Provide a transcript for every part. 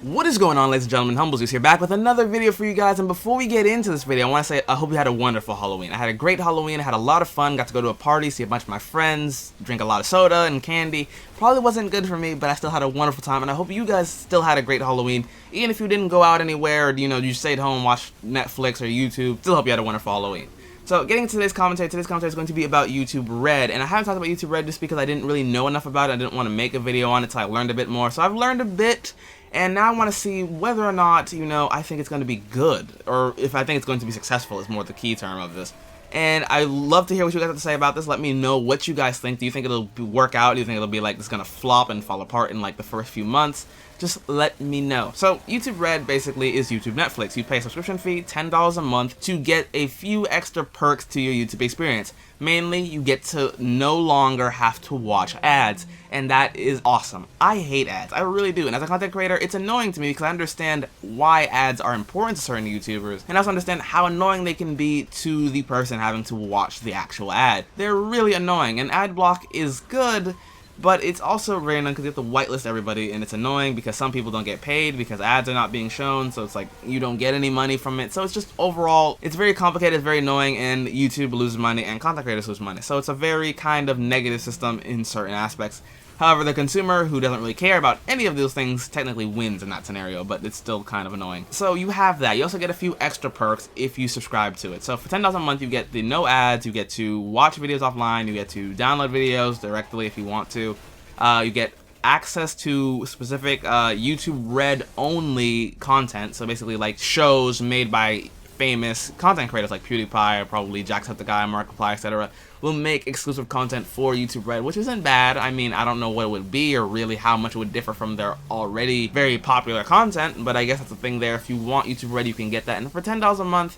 What is going on, ladies and gentlemen? HumbleZeus here, back with another video for you guys. And before we get into this video, I want to say I hope you had a wonderful Halloween. I had a great Halloween. I had a lot of fun. Got to go to a party, see a bunch of my friends, drink a lot of soda and candy. Probably wasn't good for me, but I still had a wonderful time. And I hope you guys still had a great Halloween. Even if you didn't go out anywhere, or you stayed home, watched Netflix or YouTube. Still hope you had a wonderful Halloween. So, getting into today's commentary is going to be about YouTube Red, and I haven't talked about YouTube Red just because I didn't really know enough about it. I didn't want to make a video on it until I learned a bit more. So I've learned a bit, and now I want to see whether or not, I think it's going to be good, or if I think it's going to be successful is more the key term of this. And I love to hear what you guys have to say about this. Let me know what you guys think. Do you think it'll work out? Do you think it'll be like it's gonna flop and fall apart in like the first few months? Just let me know. So YouTube Red basically is YouTube Netflix. You pay a subscription fee, $10 a month, to get a few extra perks to your YouTube experience. Mainly, you get to no longer have to watch ads, and that is awesome. I hate ads, I really do, and as a content creator, it's annoying to me because I understand why ads are important to certain YouTubers, and I also understand how annoying they can be to the person having to watch the actual ad. They're really annoying, and ad block is good, but it's also very annoying because you have to whitelist everybody, and it's annoying because some people don't get paid because ads are not being shown, so it's like you don't get any money from it. So it's just overall, it's very complicated, it's very annoying, and YouTube loses money and content creators lose money. So it's a very kind of negative system in certain aspects. However, the consumer who doesn't really care about any of those things technically wins in that scenario, but it's still kind of annoying. So you have that. You also get a few extra perks if you subscribe to it. So for $10 a month, you get the no ads, you get to watch videos offline, you get to download videos directly if you want to. You get access to specific YouTube Red only content, so basically like shows made by famous content creators like PewDiePie or probably Jacksepticeye, Markiplier, etc. will make exclusive content for YouTube Red, which isn't bad. I mean, I don't know what it would be or really how much it would differ from their already very popular content, but I guess that's the thing there. If you want YouTube Red, you can get that. And for $10 a month,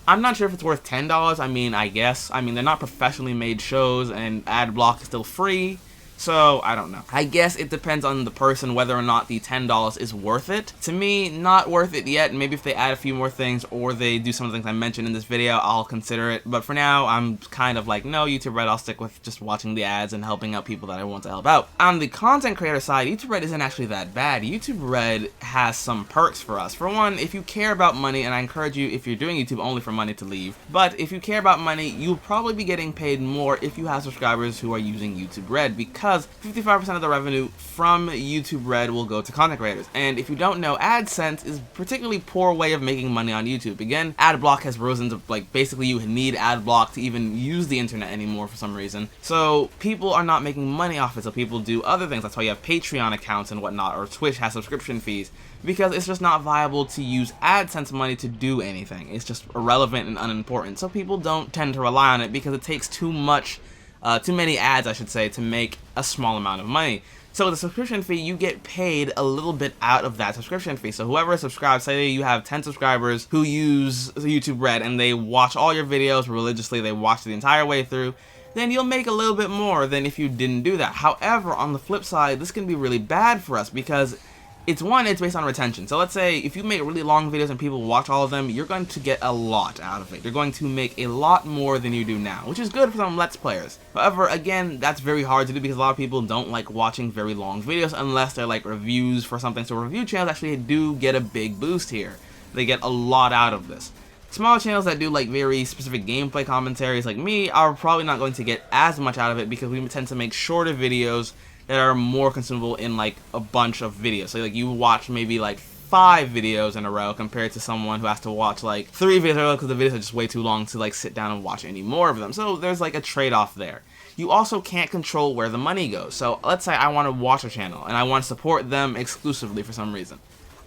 I'm not sure if it's worth $10. I mean, I guess. I mean, they're not professionally made shows, and ad block is still free. So, I don't know. I guess it depends on the person whether or not the $10 is worth it. To me, not worth it yet. Maybe if they add a few more things or they do some of the things I mentioned in this video, I'll consider it. But for now, I'm kind of like, no, YouTube Red, I'll stick with just watching the ads and helping out people that I want to help out. On the content creator side, YouTube Red isn't actually that bad. YouTube Red has some perks for us. For one, if you care about money, and I encourage you, if you're doing YouTube only for money, to leave. But if you care about money, you'll probably be getting paid more if you have subscribers who are using YouTube Red, because 55% of the revenue from YouTube Red will go to content creators. And if you don't know, AdSense is a particularly poor way of making money on YouTube. Again, ad block has risen to, like, basically you need ad block to even use the internet anymore for some reason. So people are not making money off it, so people do other things. That's why you have Patreon accounts and whatnot, or Twitch has subscription fees, because it's just not viable to use AdSense money to do anything. It's just irrelevant and unimportant. So people don't tend to rely on it because it takes too many ads, I should say, to make a small amount of money. So with the subscription fee, you get paid a little bit out of that subscription fee. So whoever subscribes, say you have 10 subscribers who use YouTube Red and they watch all your videos religiously, they watch the entire way through, then you'll make a little bit more than if you didn't do that. However, on the flip side, this can be really bad for us because it's based on retention. So let's say if you make really long videos and people watch all of them, you're going to get a lot out of it. You're going to make a lot more than you do now, which is good for some Let's Players. However, again, that's very hard to do because a lot of people don't like watching very long videos unless they're like reviews for something. So review channels actually do get a big boost here. They get a lot out of this. Small channels that do like very specific gameplay commentaries like me are probably not going to get as much out of it because we tend to make shorter videos that are more consumable in like a bunch of videos. So like you watch maybe like 5 videos in a row compared to someone who has to watch like 3 videos in a row because the videos are just way too long to like sit down and watch any more of them. So there's like a trade-off there. You also can't control where the money goes. So let's say I want to watch a channel and I want to support them exclusively for some reason.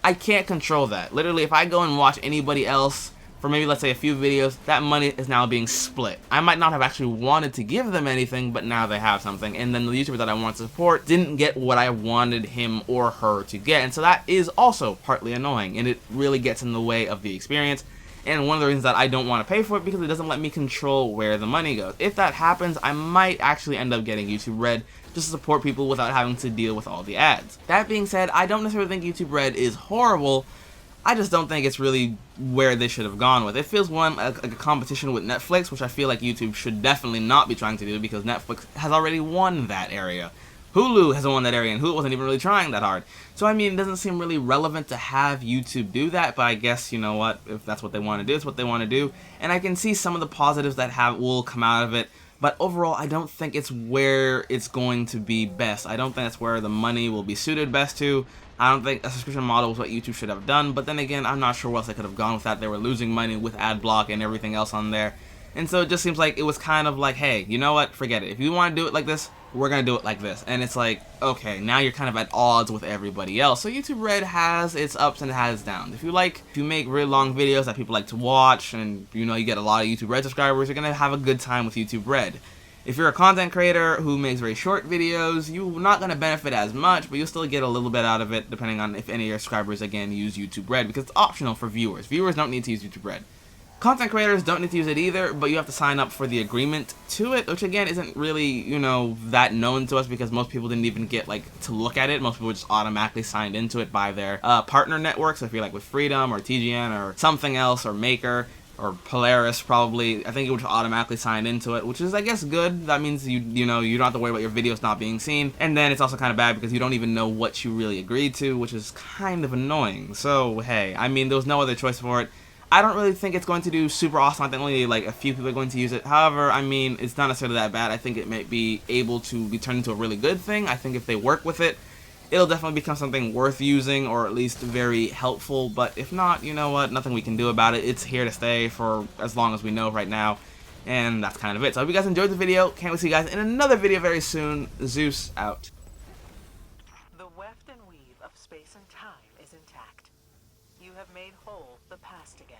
I can't control that. Literally, if I go and watch anybody else for maybe, let's say, a few videos, that money is now being split. I might not have actually wanted to give them anything, but now they have something, and then the YouTuber that I want to support didn't get what I wanted him or her to get, and so that is also partly annoying, and it really gets in the way of the experience, and one of the reasons that I don't want to pay for it because it doesn't let me control where the money goes. If that happens, I might actually end up getting YouTube Red just to support people without having to deal with all the ads. That being said, I don't necessarily think YouTube Red is horrible. I just don't think it's really where they should have gone with. It feels like a competition with Netflix, which I feel like YouTube should definitely not be trying to do because Netflix has already won that area. Hulu hasn't won that area, and Hulu wasn't even really trying that hard. So I mean, it doesn't seem really relevant to have YouTube do that, but I guess, you know what, if that's what they want to do, it's what they want to do. And I can see some of the positives that will come out of it, but overall, I don't think it's where it's going to be best. I don't think that's where the money will be suited best to. I don't think a subscription model was what YouTube should have done, but then again, I'm not sure where else they could have gone with that. They were losing money with ad block and everything else on there. And so it just seems like it was kind of like, hey, you know what, forget it. If you want to do it like this, we're going to do it like this. And it's like, okay, now you're kind of at odds with everybody else. So YouTube Red has its ups and it has its downs. If you make really long videos that people like to watch, and you know you get a lot of YouTube Red subscribers, you're going to have a good time with YouTube Red. If you're a content creator who makes very short videos, you're not going to benefit as much, but you'll still get a little bit out of it depending on if any of your subscribers, again, use YouTube Red, because it's optional for viewers. Viewers don't need to use YouTube Red. Content creators don't need to use it either, but you have to sign up for the agreement to it, which again isn't really, you know, that known to us because most people didn't even get to look at it. Most people just automatically signed into it by their partner network. So if you're like with Freedom or TGN or something else or Maker or Polaris, probably, I think it would automatically sign into it, which is, I guess, good. That means you know, you don't have to worry about your videos not being seen. And then it's also kind of bad because you don't even know what you really agreed to, which is kind of annoying. So hey, I mean, there was no other choice for it. I don't really think it's going to do super awesome. I think only like a few people are going to use it. However, I mean, it's not necessarily that bad. I think it might be able to be turned into a really good thing. I think if they work with it, it'll definitely become something worth using, or at least very helpful. But if not, you know what, nothing we can do about it. It's here to stay for as long as we know right now. And that's kind of it. So I hope you guys enjoyed the video. Can't wait to see you guys in another video very soon. Zeus out. The weft and weave of space and time is intact. You have made whole the past again.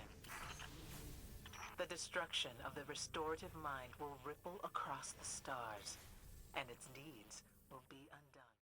The destruction of the restorative mind will ripple across the stars, and its deeds will be